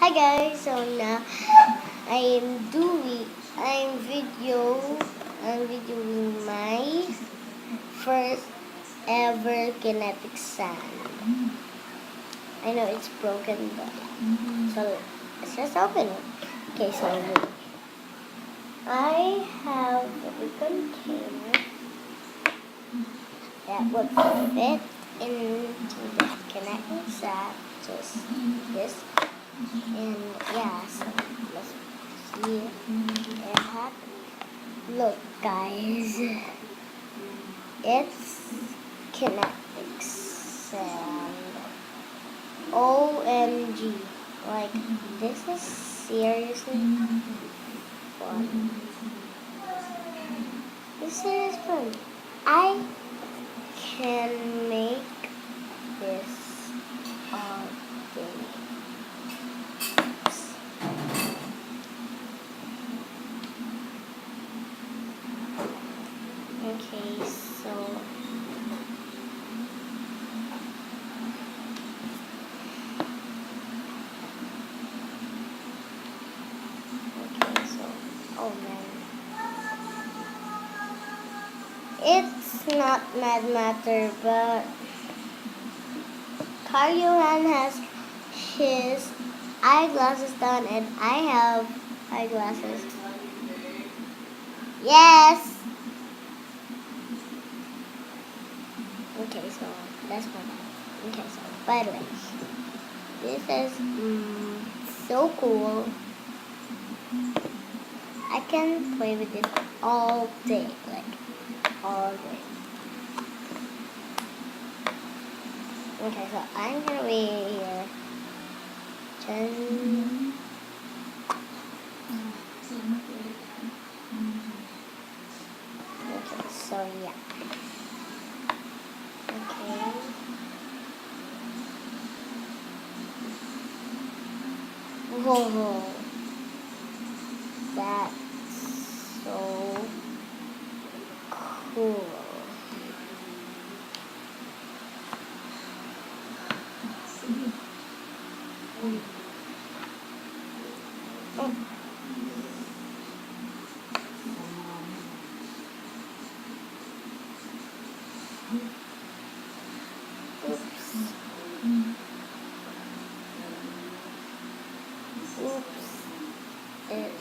Hi guys, so now I'm videoing my first ever kinetic sand. I know it's broken, but so let's just open it. Okay, so I have a container that would fit into the kinetic sand, just this. And yeah, so let's see it happen. Look guys, it's kinetic sand. OMG, like this is seriously fun. This is fun. I can make this all day. Okay, so oh man, it's not Mad Matter, but Carl Johan has his eyeglasses done, and I have eyeglasses. Yes. Okay, so that's my bad. Okay, so by the way, this is so cool. I can play with it all day, like all day. Okay, so I'm gonna wait here. Okay, so yeah. Okay. Whoa. That's so cool. Oh. Oops. Oops. It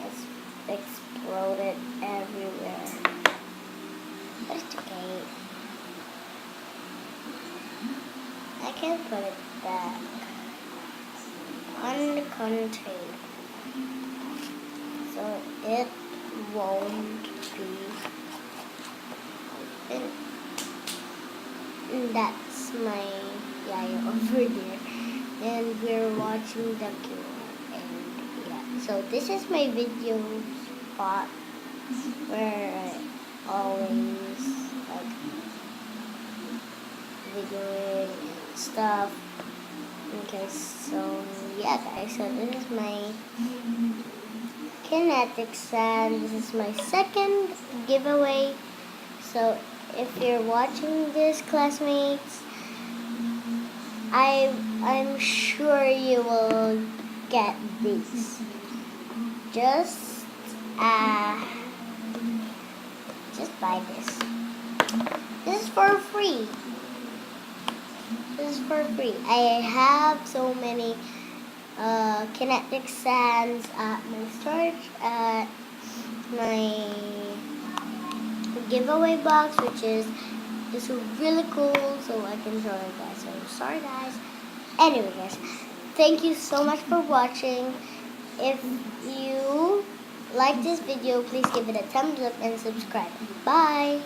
has exploded everywhere. But it's okay. I can put it back on the container, so it won't be open. And that's my yaya over there, and we're watching the game. And yeah, so this is my video spot where I always like videoing and stuff. Okay, so yeah guys, so this is my kinetic sand. This is my second giveaway. So if you're watching this, classmates, I'm sure you will get these. Just buy this. This is for free. This is for free. I have so many kinetic sands at my storage, at my giveaway box, which is just really cool, so I can show you guys. So sorry guys. Anyway guys, thank you so much for watching. If you like this video, please give it a thumbs up and subscribe. Bye.